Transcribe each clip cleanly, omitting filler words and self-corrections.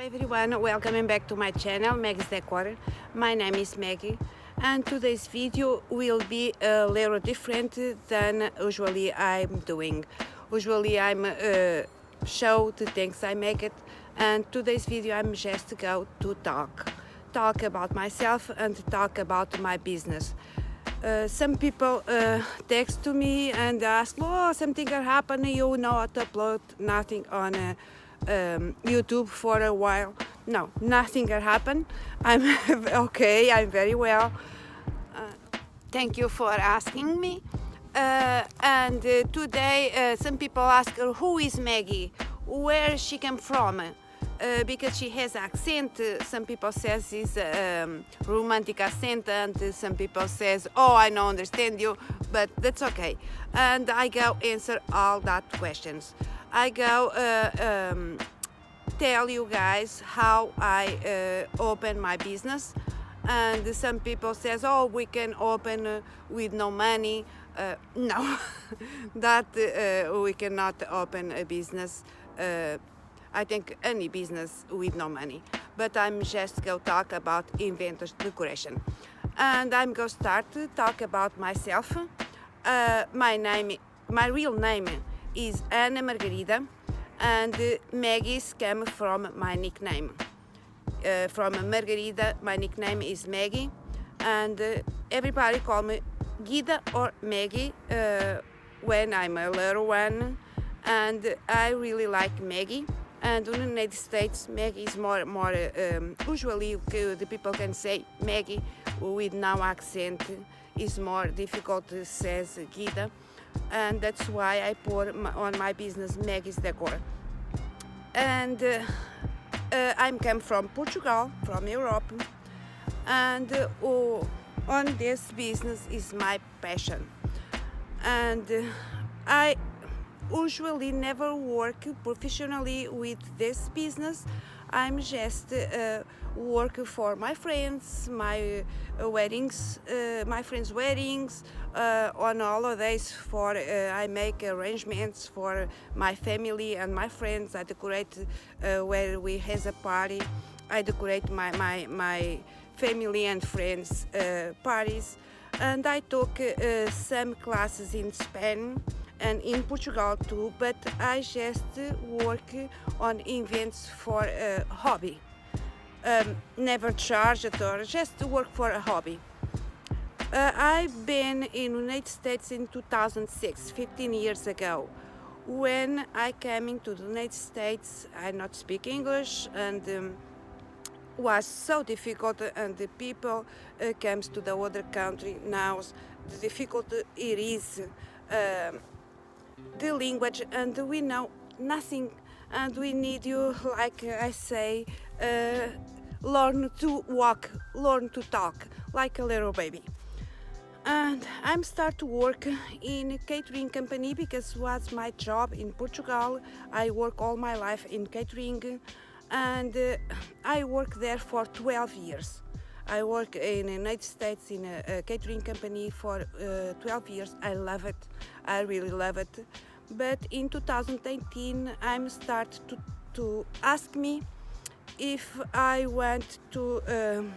everyone, welcome back to my channel Maggy's Decor. My name is Maggy and today's video will be a little different than usually I'm doing. Usually I'm show the things I make it, and today's video I'm just go to talk about myself and talk about my business. Some people text to me and ask, oh, something happened, you not upload nothing on YouTube for a while. No, nothing happened. I'm okay, I'm very well. Thank you for asking me. And today some people ask her, who is Maggy? Where she came from? Because she has accent. Some people says it's romantic accent, and some people says, oh, I don't understand you, but that's okay. And I go answer all that questions. I go tell you guys how I open my business. And some people says, oh, we can open with no money. No, that we cannot open a business. I think any business with no money. But I'm just going to talk about inventors decoration. And I'm going to start to talk about myself. My real name is Ana Margarida, and Maggy's came from my nickname. From Margarida, my nickname is Maggy, and everybody call me Guida or Maggy when I'm a little one, and I really like Maggy. And in the United States, Maggy is more usually the people can say Maggy with no accent is more difficult to say Guida, and that's why I put on my business Maggy's Decor. And I come from Portugal, from Europe, and on this business is my passion. And I usually never work professionally with this business. I'm just work for my friends, my weddings, my friends' weddings, on holidays. For I make arrangements for my family and my friends. I decorate where we has a party. I decorate my family and friends parties, and I took some classes in Spain and in Portugal too, but I just work on events for a hobby. Never charge at all, just work for a hobby. I've been in the United States in 2006, 15 years ago. When I came into the United States, I not speak English, and was so difficult, and the people comes to the other country now. The difficulty it is the language, and we know nothing, and we need you, like I say, learn to walk, learn to talk like a little baby. And I'm start to work in a catering company because was my job in Portugal. I work all my life in catering, and I work there for 12 years. I work in the United States in a catering company for 12 years. I love it. I really love it. But in 2018, I'm start to ask me if I want to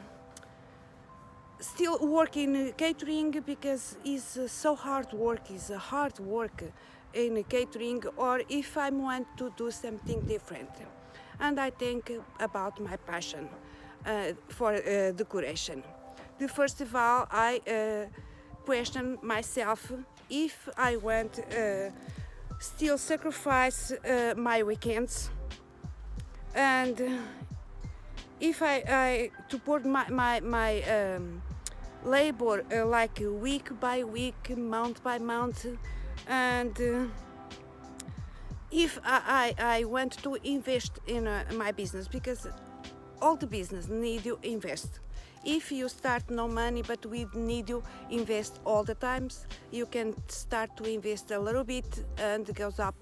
still work in catering, because it's so hard work. It's a hard work in catering, or if I want to do something different. And I think about my passion for decoration. First of all, I question myself if I want still sacrifice my weekends, and if I to put my labor like week by week, month by month, and if I want to invest in my business, because all the business need you invest. If you start no money, but we need you invest all the times, you can start to invest a little bit and it goes up.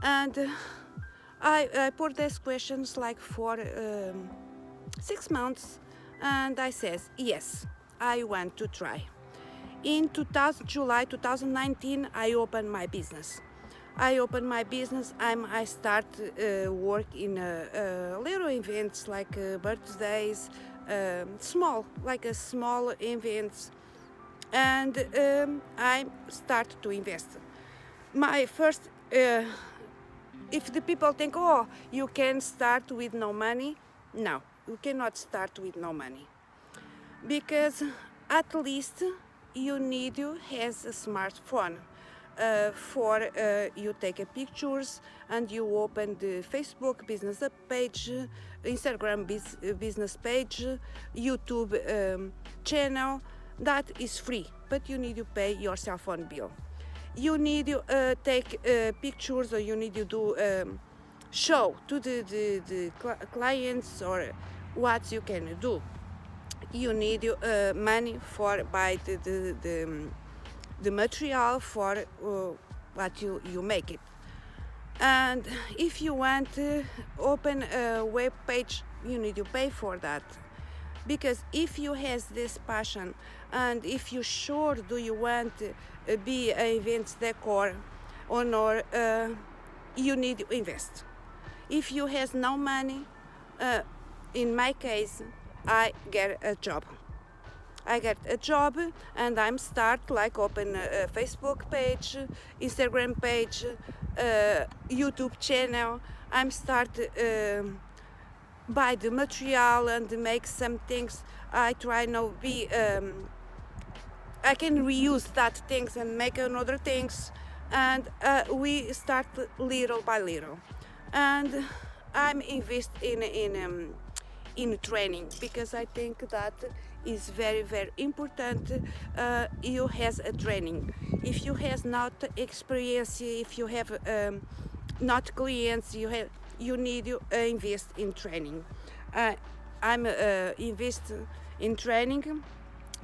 And I put these questions like for 6 months, and I says, yes, I want to try. In July 2019, I opened my business. I open my business. I start work in little events like birthdays, small like a small events, and I start to invest. My first, if the people think, oh, you can start with no money, no, you cannot start with no money, because at least you need to have a smartphone. For you take a pictures and you open the Facebook business page, Instagram business page, YouTube channel. That is free, but you need to pay your cell phone bill. You need to take pictures, or you need to do show to the clients or what you can do. You need money for buy the material for what you make it. And if you want to open a web page, you need to pay for that. Because if you has this passion, and if you sure do you want to be an events decor or not, you need to invest. If you has no money, in my case, I get a job. I get a job and I'm start like open a Facebook page, Instagram page, YouTube channel. I'm start buy the material and make some things. I try now be I can reuse that things and make another things, and we start little by little. And I'm invest in training, because I think that is very very important. You has a training. If you has not experience, if you have not clients, you need to invest in training. I'm invest in training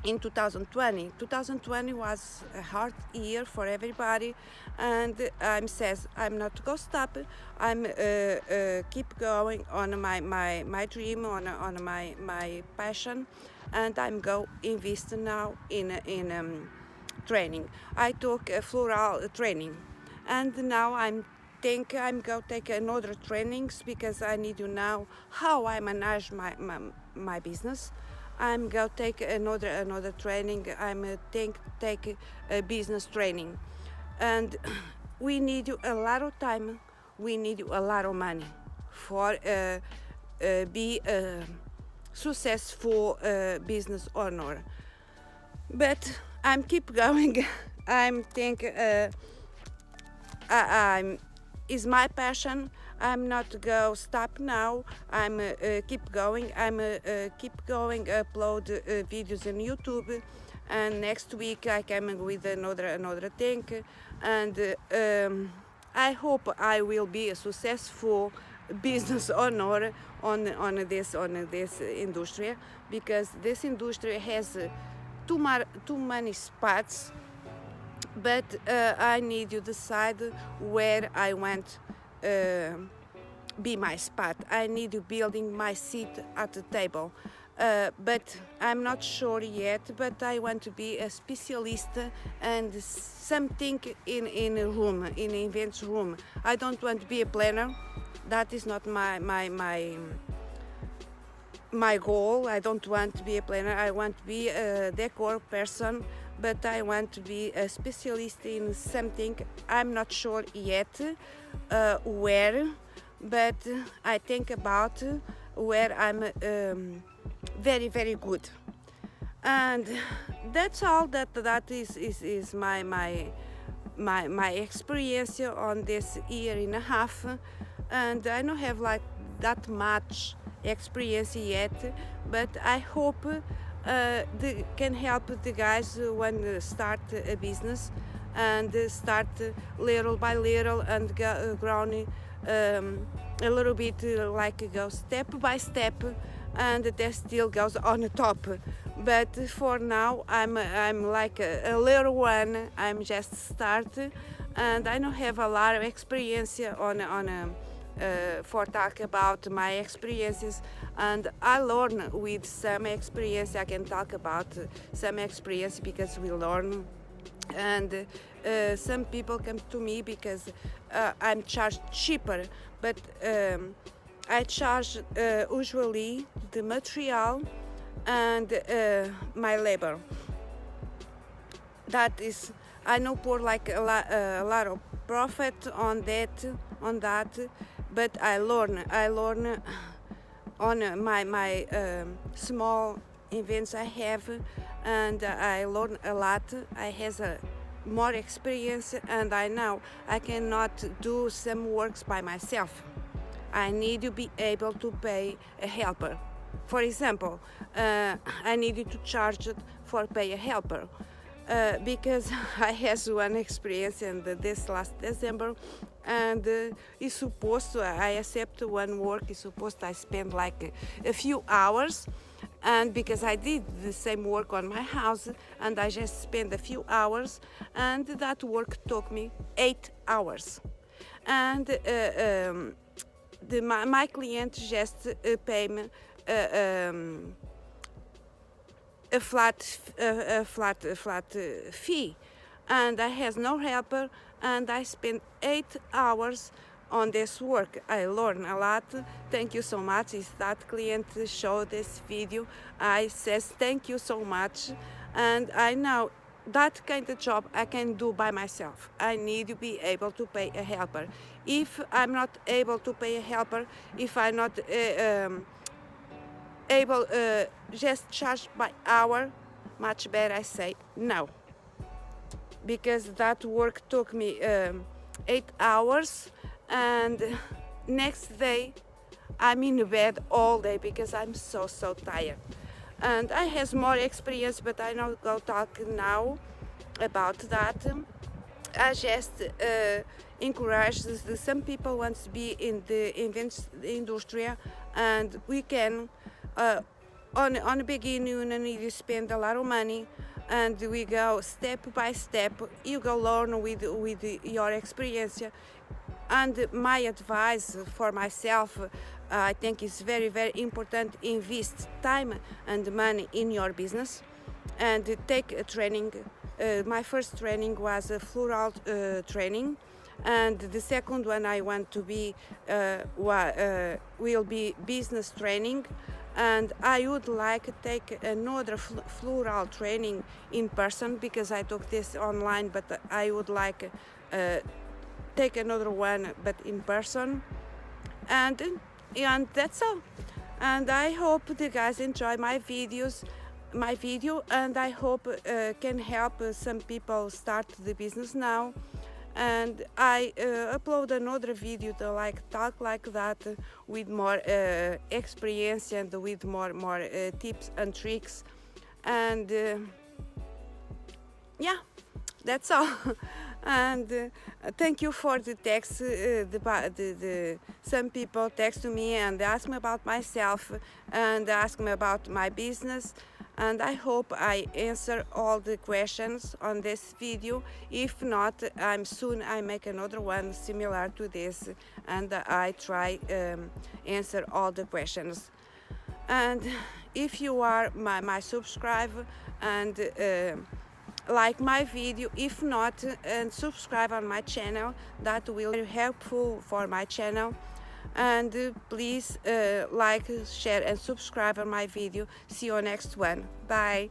in 2020. 2020 was a hard year for everybody, and says I'm not gonna stop. I'm keep going on my dream, on my passion, and I'm go invest now in training. I took a floral training, and now I'm think I'm go take another trainings, because I need to know how I manage my business. I'm go take another training. I'm take a business training, and we need a lot of time. We need a lot of money for be a successful business owner. But I'm keep going. I'm think I'm is my passion. I'm not go stop now. I'm keep going. I'm keep going. Upload videos on YouTube, and next week I come with another thing, and I hope I will be a successful business owner on this industry, because this industry has too many spots. But I need to decide where I want be my spot. I need to building my seat at the table. But I'm not sure yet, but I want to be a specialist and something in a room, in an events room. I don't want to be a planner. That is not my goal. I don't want to be a planner. I want to be a decor person, but I want to be a specialist in something. I'm not sure yet where, but I think about where I'm very very good. And that's all. That is my experience on this year and a half, and I don't have like that much experience yet, but I hope can help the guys when start a business, and start little by little and growing a little bit, like go step by step, and that still goes on the top. But for now I'm like a little one. I'm just start, and I don't have a lot of experience for talk about my experiences, and I learn with some experience. I can talk about some experience because we learn, and some people come to me because I'm charged cheaper, but I charge usually the material and my labor. That is, I know pour like a lot of profit on that, but I learn on my small events I have, and I learn a lot. I has a more experience, and I know I cannot do some works by myself. I need to be able to pay a helper. For example, I needed to charge it for pay a helper. Because I had one experience in this last December, and it's supposed to, I accept one work, is supposed to I spend like a few hours, and because I did the same work on my house and I just spent a few hours, and that work took me 8 hours, and my client just pay me a flat fee, and I has no helper, and I spent 8 hours on this work. I learned a lot. Thank you so much. If that client show this video, I says thank you so much, and I know that kind of job I can do by myself. I need to be able to pay a helper. If I'm not able to pay a helper, if I'm not able just charge by hour, much better I say no, because that work took me 8 hours, and next day I'm in bed all day because I'm so tired. And I has more experience, but I not go talk now about that. I just encourage some people want to be in the events industry, and we can on the beginning you need to spend a lot of money, and we go step by step. You go learn with your experience. And my advice for myself, I think is very important: invest time and money in your business, and take a training. My first training was a floral training, and the second one I want to be will be business training, and I would like to take another floral training in person, because I took this online, but I would like take another one but in person, and that's all. And I hope the guys enjoy my video, and I hope can help some people start the business now. And I upload another video to talk like that, with more experience and with more tips and tricks, and yeah, that's all. And thank you for the text. Some people text to me and ask me about myself and ask me about my business, and I hope I answer all the questions on this video. If not, I make another one similar to this, and I try answer all the questions. And if you are my subscriber and like my video, if not, and subscribe on my channel, that will be helpful for my channel. And please like, share and subscribe on my video. See you next one. Bye.